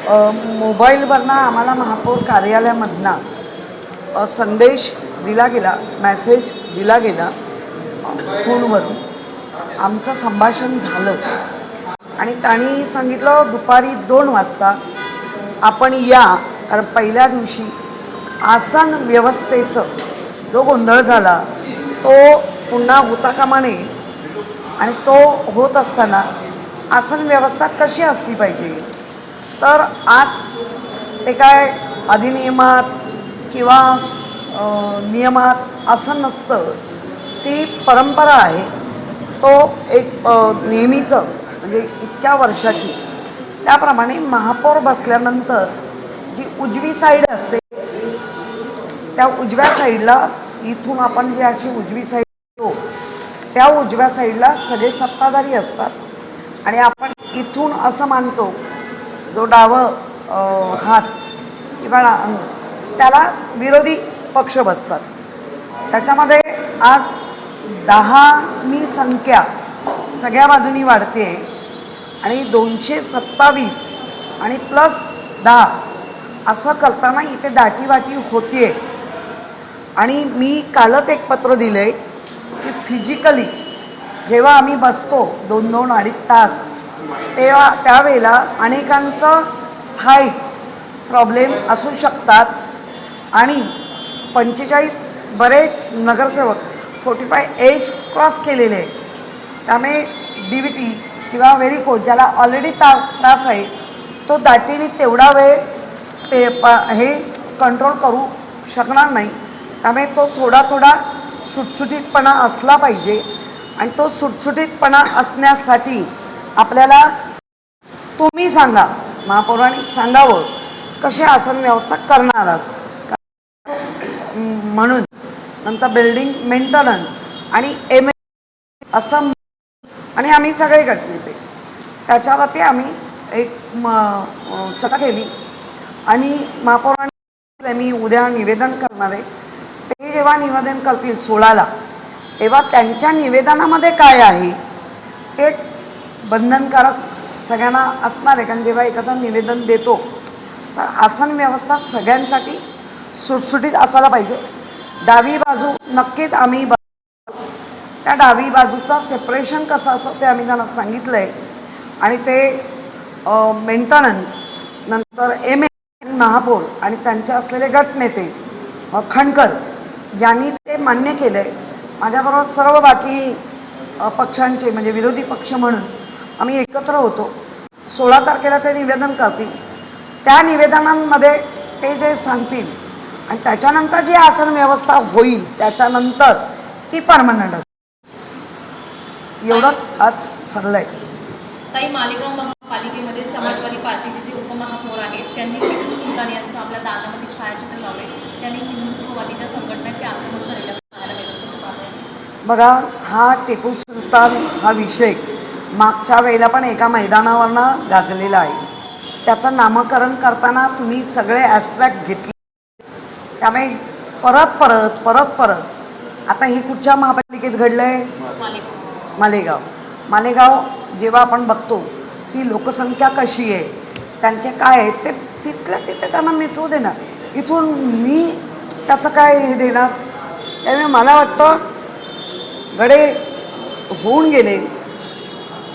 मोबाईलवरनं आम्हाला महापौर कार्यालयामधनं संदेश दिला गेला, मेसेज दिला गेला फोनवरून. आमचं संभाषण झालं आणि त्यांनी सांगितलं दुपारी 2 वाजता आपण या, कारण पहिल्या दिवशी आसन व्यवस्थेचं जो गोंधळ झाला तो पुन्हा होता कामा नये आणि तो होत असताना आसन व्यवस्था कशी असली पाहिजे. तर आज ते काय अधिनियमात किंवा नियमात असं नसतं, ती परंपरा आहे. तो एक नेहमीचं म्हणजे इतक्या वर्षाची. त्याप्रमाणे महापौर बसल्यानंतर जी उजवी साईड असते त्या उजव्या साईडला, इथून आपण जी अशी उजवी साईड येतो त्या उजव्या साईडला सगळे सत्ताधारी असतात आणि आपण इथून असं मानतो जो डावं हात किंवा त्याला विरोधी पक्ष बसतात. त्याच्यामध्ये आज 10वी संख्या सगळ्या बाजूनी वाढते आणि 227 आणि +10 असं करताना इथे दाटीवाटी होते. आणि मी कालच एक पत्र दिलं आहे की फिजिकली जेव्हा आम्ही बसतो 2-2 अडीच तास, तेव्हा त्यावेळेला अनेकांचं थाय प्रॉब्लेम असू शकतात आणि 45 बरेच नगरसेवक 45 एज क्रॉस केलेले आहे. त्यामुळे DVT किंवा व्हेरिकोज ज्याला ऑलरेडी त्रास आहे तो दाटीने तेवढा वेळ ते हे कंट्रोल करू शकणार नाही. त्यामुळे तो थोडा सुटसुटीतपणा असला पाहिजे आणि तो सुटसुटीतपणा असण्यासाठी आपल्याला तुम्ही सांगा, महापौरांनी सांगावं कशी आसन व्यवस्था करणार आहात म्हणून. नंतर बिल्डिंग मेंटेनन्स आणि असं आणि आम्ही सगळे गटनेते त्याच्यावरती आम्ही एक चर्चा केली आणि महापौरांनी मी उद्या निवेदन करणार आहे. ते जेव्हा निवेदन करतील 16ला, तेव्हा त्यांच्या निवेदनामध्ये काय आहे ते बंधनकारक सगळ्यांना असणार आहे. कारण जेव्हा एखादं निवेदन देतो तर आसन व्यवस्था सगळ्यांसाठी सुटसुटीत असायला पाहिजे. डावी बाजू नक्कीच आम्ही त्या डावी बाजूचं सेपरेशन कसं असं ते आम्ही त्यांना सांगितलं आहे. आणि ते मेंटेनन्स नंतर आणि महापौर आणि त्यांचे असलेले गटनेते खणकर यांनी ते मान्य केलं आहे. माझ्याबरोबर सर्व बाकी पक्षांचे म्हणजे विरोधी पक्ष म्हणून आम्ही एकत्र होतो. 16 तारखेला ते निवेदन करतील. त्या निवेदनांमध्ये ते जे सांगतील आणि त्याच्यानंतर जी आसन व्यवस्था होईल त्याच्यानंतर ती परमनंट असते. एवढंच आज ठरलं आहे. ताई, मालेगाव महापालिकेमध्ये समाजवादी पार्टीचे जे उपमहापौर आहेत त्यांनी टिपू सुलतान यांचं आपल्या दालनामध्ये छायाचित्र लावले. त्यांनी हिंदुत्ववादीच्या संघटनेत आक्रमण झालेलं पाहायला मिळतं. कसं पाहताय? बघा, हा टिपू सुलतान हा विषय मागच्या वेळेला पण एका मैदानावरनं गाजलेला आहे. त्याचं नामकरण करताना तुम्ही सगळे ॲस्ट्रॅक्ट घेतले. त्यामुळे परत आता हे कुठच्या महापालिकेत घडलं आहे? मालेगाव जेव्हा आपण बघतो ती लोकसंख्या कशी आहे, त्यांचे काय आहे ते तिथल्या तिथे त्यांना मिटवू देणार. इथून मी त्याचं काय हे देणार. त्यामुळे मला वाटतं गडे होऊन गेले.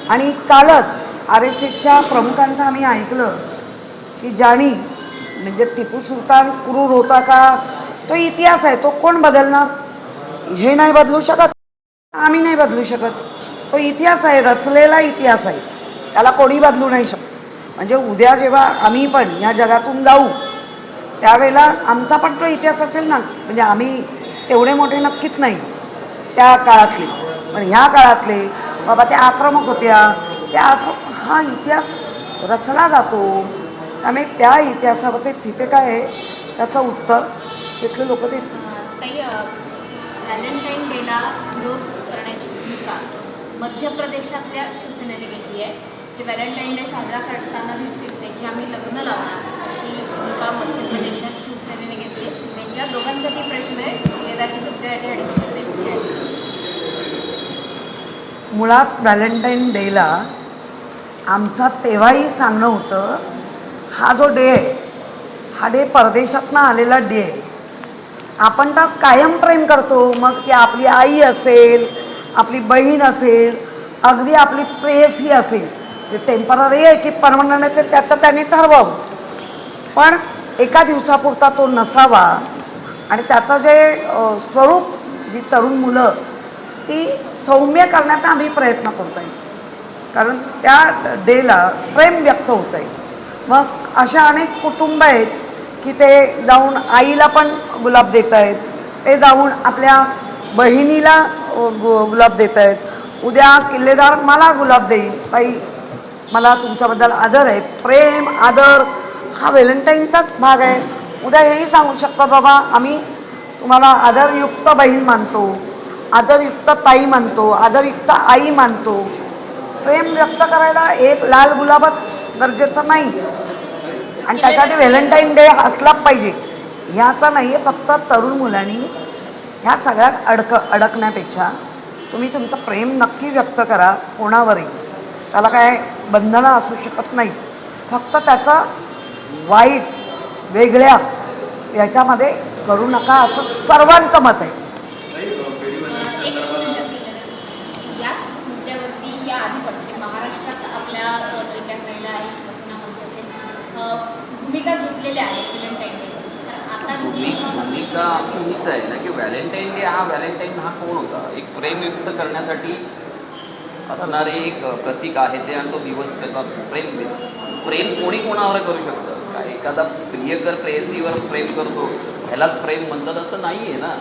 आणि कालच RSSच्या प्रमुखांचं आम्ही ऐकलं की ज्यांनी म्हणजे टिपू सुलतान क्रूर होता का, तो इतिहास आहे, तो कोण बदलणार. हे नाही बदलू शकत, आम्ही नाही बदलू शकत. तो इतिहास आहे, रचलेला इतिहास आहे, त्याला कोणी बदलू नाही शकत. म्हणजे उद्या जेव्हा आम्ही पण या जगातून जाऊ त्यावेळेला आमचा पण तो इतिहास असेल ना. म्हणजे आम्ही तेवढे मोठे नक्कीच नाही त्या काळातले, पण ह्या काळातले बाबा ते आक्रमक होत्या, त्या असं हा इतिहास रचला जातो. त्यामुळे त्या इतिहासावर तिथे काय आहे त्याचं उत्तर तिथले लोक ते. ताई, व्हॅलेंटाईन डेला विरोध करण्याची भूमिका मध्य प्रदेशातल्या शिवसेनेने घेतली आहे. ते व्हॅलेंटाईन डे साजरा करताना दिसतील त्यांची आम्ही लग्न लावणार अशी भूमिका मध्य प्रदेशात शिवसेनेने घेतली. त्यांच्या दोघांसाठी प्रश्न आहे, कदाचित तुमच्यासाठी आणि मुळात व्हॅलेंटाईन डेला आमचा तेव्हाही सांगणं होतं हा जो डे आहे हा डे परदेशातनं आलेला डे आहे. आपण तर कायम प्रेम करतो, मग ती आपली आई असेल, आपली बहीण असेल, अगदी आपली प्रेयसी असेल. जे टेम्पररी आहे की परमनंट आहे ते त्याचं त्यांनी ठरवावं, पण एका दिवसापुरता तो नसावा. आणि त्याचं जे स्वरूप, जी तरुण मुलं ती सौम्य करण्याचा आम्ही प्रयत्न करतो आहे, कारण त्या डेला प्रेम व्यक्त होत आहे. मग अशा अनेक कुटुंब आहेत की ते जाऊन आईला पण गुलाब देत आहेत, ते जाऊन आपल्या बहिणीला गुलाब देत आहेत. उद्या किल्लेदार मला गुलाब देईल, ताई मला तुमच्याबद्दल आदर आहे. प्रेम आदर हा व्हॅलेंटाईनचाच भाग आहे. उद्या हेही सांगू शकता, बाबा आम्ही तुम्हाला आदरयुक्त बहीण मानतो, आदरयुक्त ताई मानतो, आदरयुक्त आई मानतो. प्रेम व्यक्त करायला एक लाल गुलाबच गरजेचं नाही, आणि त्यासाठी व्हॅलेंटाईन डे असलाच पाहिजे ह्याचा नाही आहे. फक्त तरुण मुलांनी ह्या सगळ्यात अडकण्यापेक्षा तुम्ही तुमचं प्रेम नक्की व्यक्त करा कोणावरही. त्याला काय बंधनं असू शकत नाही. फक्त त्याचं वाईट वेगळ्या याच्यामध्ये करू नका असं सर्वांचं मत आहे. एक मिनिट. याच मुद्द्यावरती या आधी पडते महाराष्ट्रात आपल्या वेगळ्या साईडला आहे शिवसेनामध्ये असेल भूमिका घेतलेल्या आहेत व्हॅलेंटाईन डे. तर आता भूमिका आमची हीच आहे ना की व्हॅलेंटाईन डे हा व्हॅलेंटाईन हा कोण होता, एक प्रेम व्यक्त करण्यासाठी असणारे एक प्रतीक आहे ते, आणि तो दिवस त्याचा प्रेम कोणी कोणावर करू शकतं. काय एखादा प्रियकर प्रेयसीवर प्रेम करतो ह्यालाच प्रेम म्हणतात असं नाही आहे ना.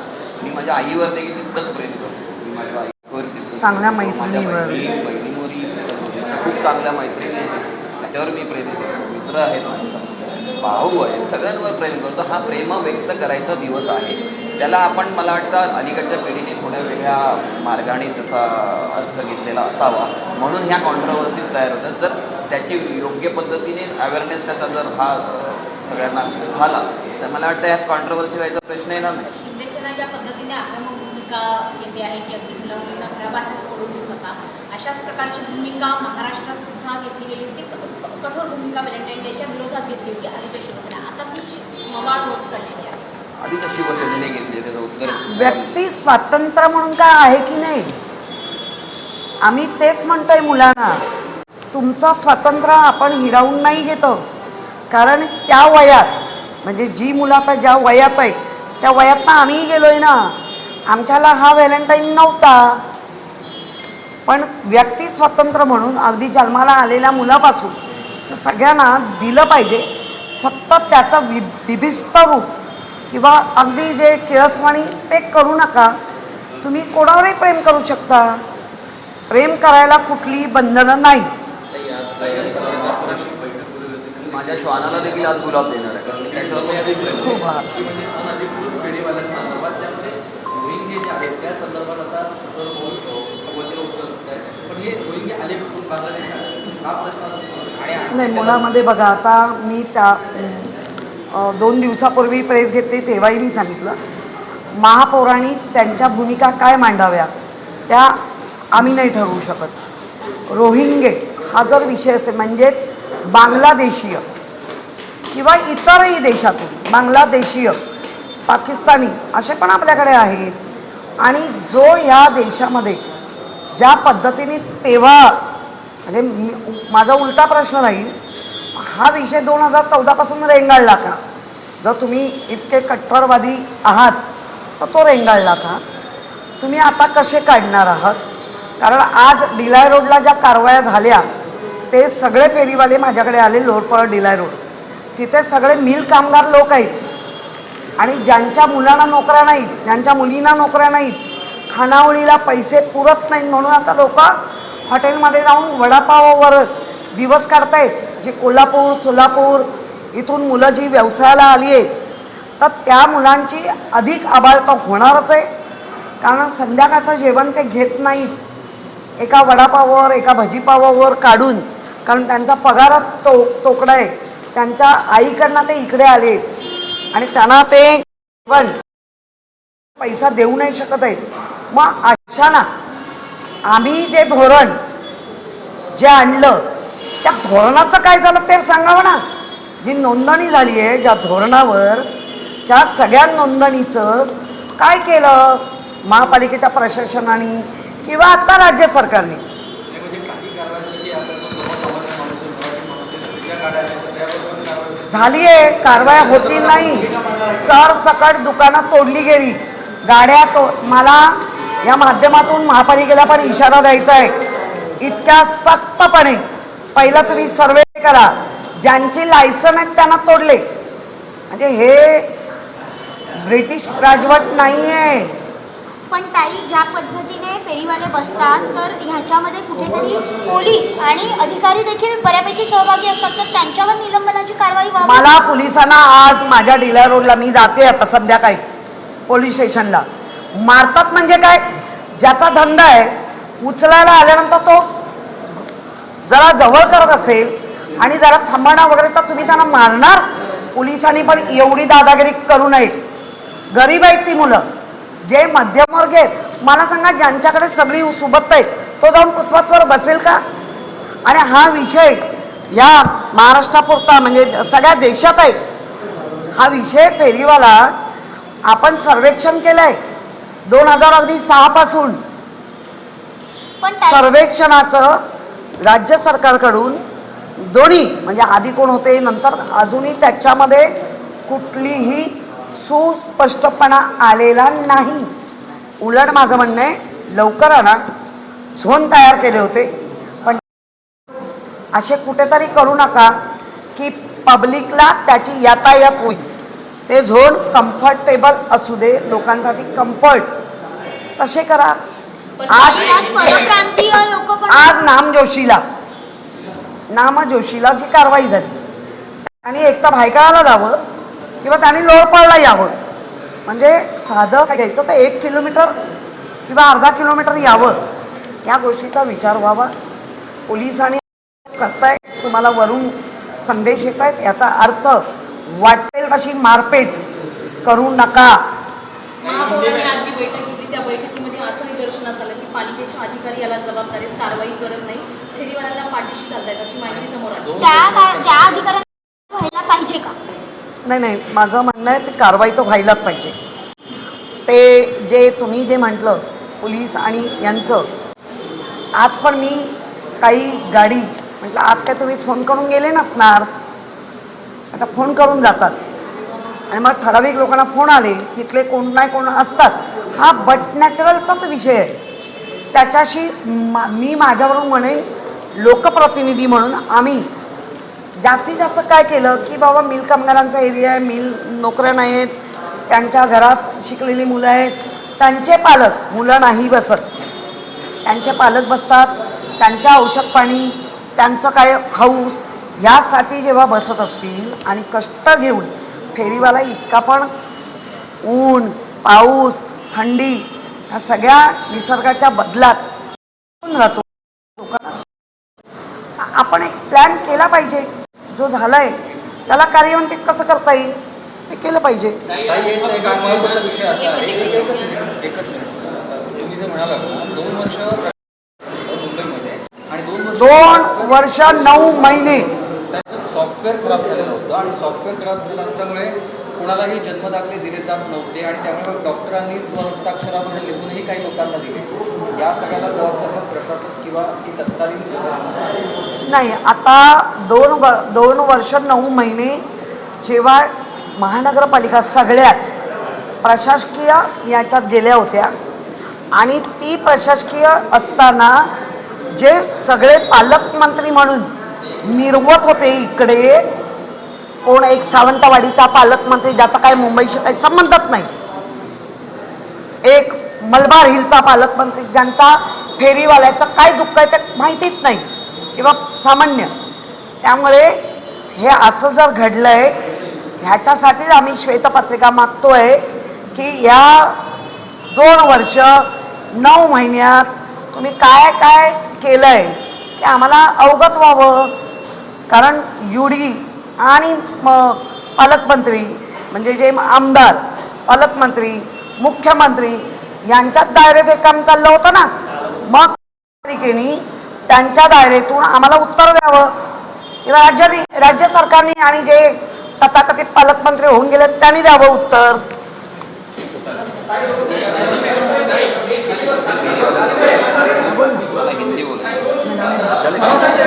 मी माझ्या आईवर देखील तितकंच प्रेम करतो, मी माझ्या आईवर तितकंच, चांगल्या माझ्या मैत्रिणीवर, बहिणीवरही खूप चांगल्या मैत्रिणी आहेत त्याच्यावर मी प्रेम करतो, मित्र आहेत माझे, भाऊ आहेत, सगळ्यांवर प्रेम करतो. हा प्रेम व्यक्त करायचा दिवस आहे. त्याला आपण मला वाटतं अलीकडच्या पिढीने थोड्या वेगळ्या मार्गाने त्याचा अर्थ घेतलेला असावा, म्हणून ह्या कॉन्ट्रोवर्सीज तयार होतात. जर त्याची योग्य पद्धतीने अवेअरनेस त्याचा जर हा सगळ्यांना झाला तर मला वाटतं ह्यात कॉन्ट्रोवर्सी व्हायचा प्रश्न येणार नाही. शिंदेसेना ज्या पद्धतीने आक्रमक भूमिका घेते आहे की अगदी मुला मुलींना घराबाहेर पडू देऊ नका, अशाच प्रकारची भूमिका महाराष्ट्रात सुद्धा घेतली गेली होती. कठोर भूमिका व्हॅलेंटाईन डेच्या विरोधात घेतली होती आधीच्या शिवसेना. आता ती मवाळ होत चाललेली आहे. आधीच्या शिवसेनेने घेतली त्याचं उत्तर. व्यक्ती स्वातंत्र्य म्हणून काय आहे की नाही, आम्ही तेच म्हणतोय मुलांना. तुमचं स्वातंत्र्य आपण हिरावून नाही घेतो, कारण त्या वयात म्हणजे जी मुलं आता ज्या वयात आहे त्या वयातनं आम्हीही गेलो आहे ना. आमच्याला हा व्हॅलेंटाईन नव्हता, पण व्यक्ती स्वातंत्र्य म्हणून अगदी जन्माला आलेल्या मुलापासून तर सगळ्यांना दिलं पाहिजे. फक्त त्याचं बिभिस्त रूप किंवा अगदी जे किळसवाणी ते करू नका. तुम्ही कोणावरही प्रेम करू शकता, प्रेम करायला कुठली बंधनं नाही. माझ्या श्वानाला देखील आज गुलाब देणार आहे, कारण त्याच्यावर खूप प्रेम आहे. खूप अनधिकृत पेढीवाल्यांच्या संदर्भात त्यामध्ये रोहिंगे जे आहेत त्या संदर्भात आता सुरुवातीला उत्तर आहे, पण हे रोहिंगे आले कुठून, बांगलादेश हा प्रश्न नाही. मुळामध्ये बघा, आता मी त्या 2 दिवसापूर्वी प्रेस घेतली तेव्हाही मी सांगितलं, महापौरांनी त्यांच्या भूमिका काय मांडाव्या त्या आम्ही नाही ठरवू शकत. रोहिंगे हा जर विषय असेल, म्हणजेच बांगलादेशीय किंवा इतरही देशातून बांगलादेशीय, पाकिस्तानी असे पण आपल्याकडे आहेत. आणि जो ह्या देशामध्ये ज्या पद्धतीने तेव्हा म्हणजे माझा उलटा प्रश्न राहील, हा विषय 2014पासून रेंगाळला का? जर तुम्ही इतके कट्टरवादी आहात तर तो रेंगाळला का? तुम्ही आता कसे काढणार आहात? कारण आज डिलाय रोडला ज्या कारवाया झाल्या ते सगळे फेरीवाले माझ्याकडे आले. लोरपळ डिलाय रोड तिथे सगळे मिल कामगार लोक आहेत, आणि ज्यांच्या मुलांना नोकऱ्या नाहीत, ज्यांच्या मुलींना नोकऱ्या नाहीत, खानावळीला पैसे पुरत नाहीत, म्हणून आता लोक हॉटेलमध्ये जाऊन वडापाववर दिवस काढतायत. जे कोल्हापूर सोलापूर इथून मुलं जी व्यवसायाला आली आहेत तर त्या मुलांची अधिक आबाळ तर होणारच आहे, कारण संध्याकाळचं जेवण ते घेत नाहीत एका वडापावावर एका भजीपावावर काढून, कारण त्यांचा पगारच तोकडा आहे. त्यांच्या आईकडनं ते इकडे आले आणि त्यांना ते पण पैसा देऊ नाही शकत आहेत. मग अशाना आम्ही जे धोरण जे आणलं त्या धोरणाचं काय झालं ते सांगावं ना. जी नोंदणी झाली आहे ज्या धोरणावर, त्या सगळ्या नोंदणीचं काय केलं महापालिकेच्या प्रशासनाने किंवा आता राज्य सरकारने? म्हणजे काही कारवाईसाठी आता जो सर्वसामान्य माणूस आहे, मराठी माणूस आहे, त्याच्या गाड्या आहेत, तर त्याबरोबर कारवाई झाली आहे, कारवाया होती नाही. सरसकट दुकानं तोडली गेली, गाड्या मला या माध्यमातून महापालिकेला पण इशारा द्यायचा आहे, इतक्या सख्तपणे पहिला तुम्ही सर्वे करा, ज्यांची लायसन आहेत त्यांना तोडले. म्हणजे हे ब्रिटिश राजवट नाही आहे. पण ताई, ज्या पद्धतीने फेरीवाले बसतात तर ह्याच्यामध्ये कुठेतरी पोलीस आणि अधिकारी देखील बऱ्यापैकी सहभागी असतात, तर त्यांच्यावर निलंबनाची कारवाई व्हावी. मला पोलिसांना आज माझ्या डिलर रोडला मी जाते आता संध्याकाळी पोलीस स्टेशनला, मारतात म्हणजे काय, ज्याचा धंदा आहे उचलायला आल्यानंतर तो जरा जवळ करत असेल आणि जरा थांबणं वगैरे तर तुम्ही त्यांना मारणार. पोलिसांनी पण एवढी दादागिरी करू नये. गरीब आहेत ती मुलं, जे मध्यमवर्ग आहेत. मला सांगा, ज्यांच्याकडे सगळी सुबत्त आहे तो जाऊन फुटपाथवर बसेल का? आणि हा विषय या महाराष्ट्रापुरता म्हणजे सगळ्या देशात आहे. हा विषय फेरीवाला आपण सर्वेक्षण केलं आहे 2006 पासून. पण ताई, सर्वेक्षणाचं राज्य सरकारकडून दोन्ही म्हणजे आधी कोण होते नंतर अजूनही त्याच्यामध्ये कुठलीही सुस्पष्टपणा आलेला नाही. उलट माझं म्हणणं आहे, लवकर आणा. झोन तयार केले होते, पण असे कुठेतरी करू नका की पब्लिकला त्याची यातायात होईल. ते झोन कम्फर्टेबल असू दे, लोकांसाठी कम्फर्ट तसे करा. आज यात परप्रांतीय लोक पण आज नामजोशीला जी कारवाई झाली, आणि एक तर भायखळ्याला जावं किंवा त्यांनी लोळपाळला यावं. म्हणजे साधं काय घ्यायचं तर 1 किलोमीटर किंवा अर्धा किलोमीटर यावं, या गोष्टीचा विचार व्हावा. पोलिसांनी करताय, तुम्हाला वरून संदेश येत आहेत, याचा अर्थ वाटेल तशी मारपेट करू नका. महापौरांनी आज जी बैठक घेतली त्या बैठकीमध्ये असं निदर्शनास आलं की पालिकेचे अधिकारी याला जबाबदारीत कारवाई करत नाही, फेरीवाल्यांना पाठीशी घालतायत अशी माहिती समोर आली. त्या अधिकाऱ्यांना व्हायला पाहिजे का? नाही, माझं म्हणणं आहे ती कारवाई तर व्हायलाच पाहिजे. ते जे तुम्ही जे म्हटलं पोलीस आणि यांचं, आज पण मी काही गाडी म्हटलं आज काय तुम्ही फोन करून गेले नसणार, आता फोन करून जातात आणि मग ठराविक लोकांना फोन आले, तिथले कोण नाही कोण असतात. हा बट नॅचरलचाच विषय आहे. त्याच्याशी मी माझ्यावरून म्हणेन, लोकप्रतिनिधी म्हणून आम्ही जास्तीत जास्त काय केलं की बाबा मिल कामगारांचा एरिया आहे, मिल नोकऱ्या नाही आहेत, त्यांच्या घरात शिकलेली मुलं आहेत, त्यांचे पालक, मुलं नाही बसत, त्यांचे पालक बसतात, त्यांच्या औषध पाणी, त्यांचं काय हाऊस, यासाठी जेव्हा बसत असतील आणि कष्ट घेऊन फेरीवाला इतका पण ऊन पाऊस थंडी ह्या सगळ्या निसर्गाच्या बदलात राहतो. लोकांना आपण एक प्लॅन केला पाहिजे, जो झालाय त्याला कार्यान्वित कसं करता येईल ते केलं पाहिजे. एक महत्त्वाचा विषय असा आहे, एकच मिनिट, तुम्ही जे म्हणाला 2 वर्ष मुंबईमध्ये आणि 2 वर्ष 9 महिने त्याचं सॉफ्टवेअर खराब झालेलं होतं आणि सॉफ्टवेअर खराब झालं असल्यामुळे कोणालाही जन्मदाखले दिले जात नव्हते आणि त्यामुळे डॉक्टरांनी स्वहस्ताक्षरामध्ये लिहूनही काही लोकांना दिले. या सगळ्याला जबाबदार प्रशासक किंवा ही तत्कालीन व्यवस्था नाही. आता 2 वर्ष 9 महिने जेव्हा महानगरपालिका सगळ्याच प्रशासकीय याच्यात गेल्या होत्या आणि ती प्रशासकीय असताना जे सगळे पालकमंत्री म्हणून मिरवत होते इकडे, कोण एक सावंतवाडीचा पालकमंत्री ज्याचा काय मुंबईशी काही संबंधच नाही, एक मलबार हिलचा पालकमंत्री ज्यांचा फेरीवाल्याचं काय दुःख आहे ते माहितीच नाही किंवा सामान्य. त्यामुळे हे असं जर घडलं आहे, ह्याच्यासाठीच आम्ही श्वेतपत्रिका मागतोय की या 2 वर्ष 9 महिन्यात तुम्ही काय काय केलं आहे ते आम्हाला अवगत व्हावं. कारण युडी आणि पालकमंत्री म्हणजे जे आमदार, पालकमंत्री, मुख्यमंत्री यांच्याच दायरेत हे काम चाललं होतं ना, मग पालिकेने त्यांच्या दायरेतून आम्हाला उत्तर द्यावं. किंवा राज्य सरकारने आणि जे तथाकथित पालकमंत्री होऊन गेले त्यांनी द्यावं उत्तर. मला हिंदी बोलायचं